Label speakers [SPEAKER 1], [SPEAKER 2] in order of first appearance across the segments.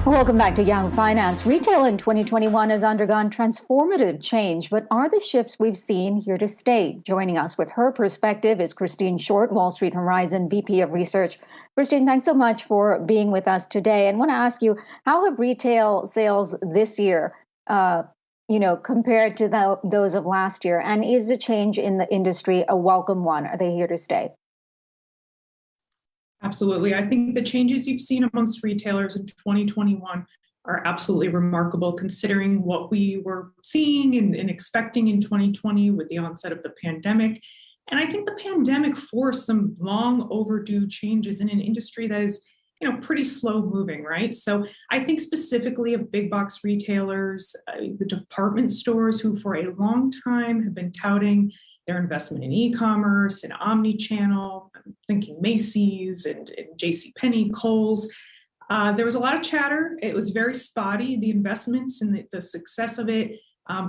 [SPEAKER 1] Welcome back to Yahoo Finance. Retail in 2021 has undergone transformative change, but are the shifts we've seen here to stay? Joining us with her perspective is Christine Short, Wall Street Horizon VP of Research. Christine, thanks so much for being with us today. And I want to ask you, how have retail sales this year, compared to those of last year? And is the change in the industry a welcome one? Are they here to stay?
[SPEAKER 2] Absolutely. I think the changes you've seen amongst retailers in 2021 are absolutely remarkable, considering what we were seeing and expecting in 2020 with the onset of the pandemic. And I think the pandemic forced some long overdue changes in an industry that is, pretty slow moving, right? So I think specifically of big box retailers, the department stores who for a long time have been touting their investment in e-commerce and omni-channel. I'm thinking Macy's and JCPenney, Kohl's. There was a lot of chatter. It was very spotty. The investments and the success of it,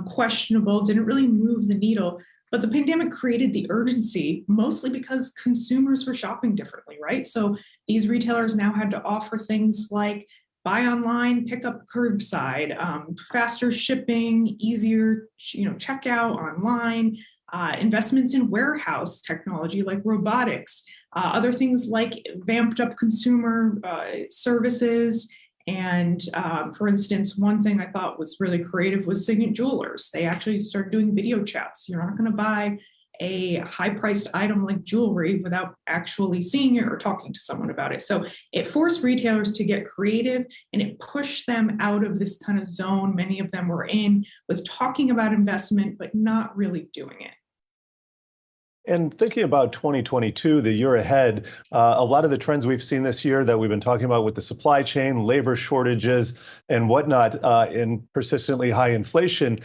[SPEAKER 2] questionable, didn't really move the needle. But the pandemic created the urgency, mostly because consumers were shopping differently, right? So these retailers now had to offer things like buy online, pick up curbside, faster shipping, easier, checkout online, investments in warehouse technology like robotics, other things like vamped up consumer services. And for instance, one thing I thought was really creative was Signet Jewelers. They actually started doing video chats. You're not going to buy a high-priced item like jewelry without actually seeing it or talking to someone about it. So it forced retailers to get creative, and it pushed them out of this kind of zone many of them were in with talking about investment, but not really doing it.
[SPEAKER 3] And thinking about 2022, the year ahead, a lot of the trends we've seen this year that we've been talking about with the supply chain, labor shortages, and whatnot, and persistently high inflation,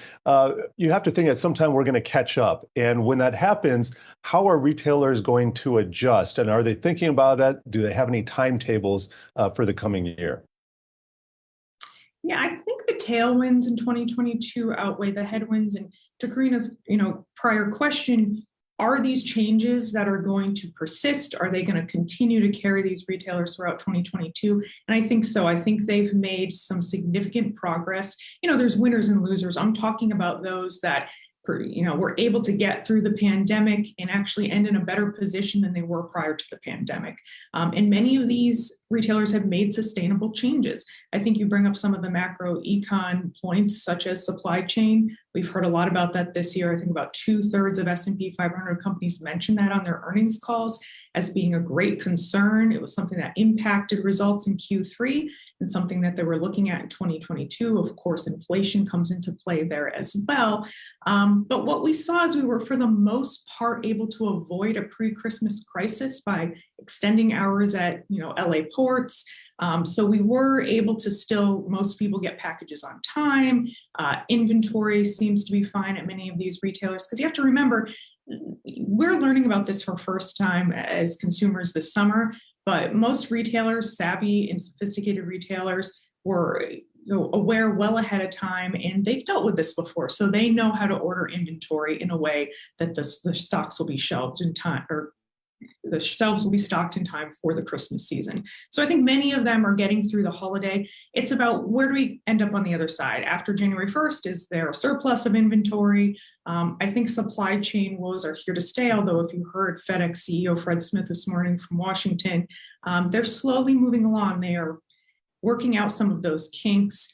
[SPEAKER 3] you have to think at some time we're going to catch up. And when that happens, how are retailers going to adjust? And are they thinking about it? Do they have any timetables for the coming year?
[SPEAKER 2] Yeah, I think the tailwinds in 2022 outweigh the headwinds. And to Karina's, prior question, are these changes that are going to persist? Are they going to continue to carry these retailers throughout 2022? And I think so. I think they've made some significant progress. There's winners and losers. I'm talking about those that were able to get through the pandemic and actually end in a better position than they were prior to the pandemic. And many of these retailers have made sustainable changes. I think you bring up some of the macro econ points, such as supply chain. We've heard a lot about that this year. I think about 2/3 of S&P 500 companies mentioned that on their earnings calls as being a great concern. It was something that impacted results in Q3 and something that they were looking at in 2022. Of course, inflation comes into play there as well. But what we saw is we were, for the most part, able to avoid a pre-Christmas crisis by extending hours at LA ports. So we were able to still, most people get packages on time. Inventory seems to be fine at many of these retailers, because you have to remember, we're learning about this for first time as consumers this summer, but most retailers, savvy and sophisticated retailers, were aware well ahead of time, and they've dealt with this before. So they know how to order inventory in a way that the stocks will be shelved in time, or the shelves will be stocked in time for the Christmas season. So I think many of them are getting through the holiday. It's about, where do we end up on the other side? After January 1st, is there a surplus of inventory? I think supply chain woes are here to stay, although if you heard FedEx CEO Fred Smith this morning from Washington, they're slowly moving along. They are working out some of those kinks.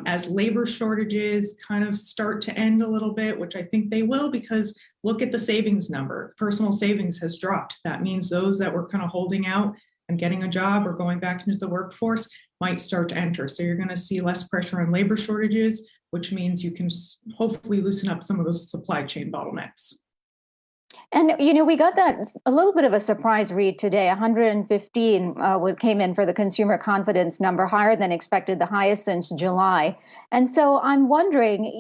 [SPEAKER 2] As labor shortages kind of start to end a little bit, which I think they will, because look at the savings number. Personal savings has dropped. That means those that were kind of holding out and getting a job or going back into the workforce might start to enter. So you're going to see less pressure on labor shortages, which means you can hopefully loosen up some of those supply chain bottlenecks.
[SPEAKER 1] And, we got that a little bit of a surprise read today. 115 came in for the consumer confidence number, higher than expected, the highest since July. And so I'm wondering,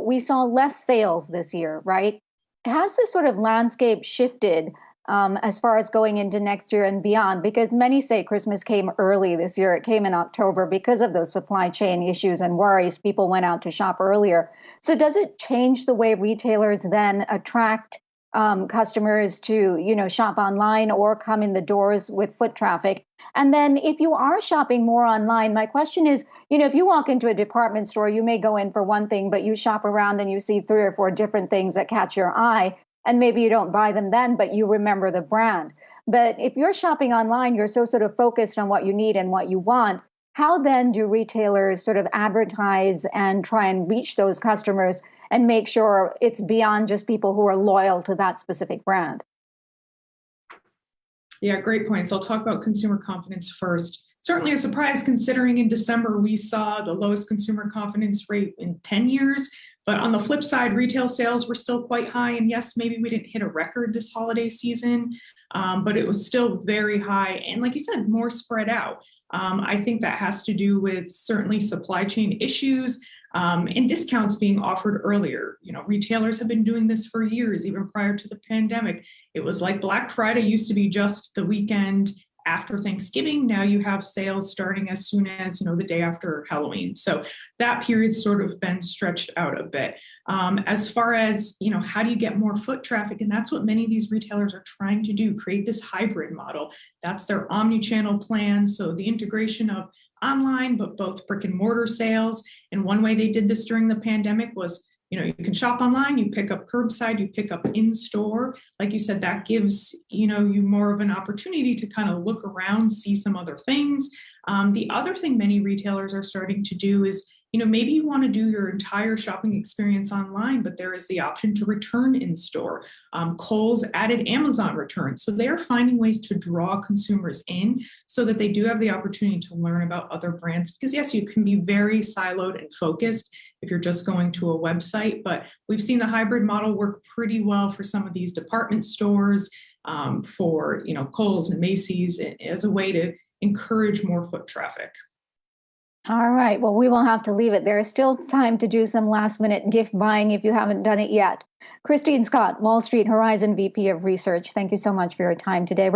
[SPEAKER 1] we saw less sales this year, right? Has the sort of landscape shifted as far as going into next year and beyond? Because many say Christmas came early this year. It came in October because of those supply chain issues and worries. People went out to shop earlier. So does it change the way retailers then attract customers to, shop online or come in the doors with foot traffic. And then if you are shopping more online, my question is, if you walk into a department store, you may go in for one thing, but you shop around and you see 3 or 4 different things that catch your eye. And maybe you don't buy them then, but you remember the brand. But if you're shopping online, you're so sort of focused on what you need and what you want. How then do retailers sort of advertise and try and reach those customers and make sure it's beyond just people who are loyal to that specific brand?
[SPEAKER 2] Yeah, great points. I'll talk about consumer confidence first. Certainly a surprise considering in December we saw the lowest consumer confidence rate in 10 years. But on the flip side, retail sales were still quite high. And yes, maybe we didn't hit a record this holiday season, but it was still very high. And like you said, more spread out. I think that has to do with certainly supply chain issues and discounts being offered earlier. Retailers have been doing this for years, even prior to the pandemic. It was like Black Friday used to be just the weekend after Thanksgiving. Now you have sales starting as soon as, the day after Halloween. So that period's sort of been stretched out a bit. As far as, how do you get more foot traffic? And that's what many of these retailers are trying to do, create this hybrid model. That's their omni-channel plan. So the integration of online, but both brick and mortar sales. And one way they did this during the pandemic was, you can shop online, you pick up curbside, you pick up in store. Like you said, that gives, you more of an opportunity to kind of look around, see some other things. The other thing many retailers are starting to do is, maybe you want to do your entire shopping experience online, but there is the option to return in store. Kohl's added Amazon returns. So they're finding ways to draw consumers in so that they do have the opportunity to learn about other brands. Because yes, you can be very siloed and focused if you're just going to a website, but we've seen the hybrid model work pretty well for some of these department stores, for Kohl's and Macy's as a way to encourage more foot traffic.
[SPEAKER 1] All right. Well, we will have to leave it. There is still time to do some last minute gift buying if you haven't done it yet. Christine Scott, Wall Street Horizon VP of Research. Thank you so much for your time today.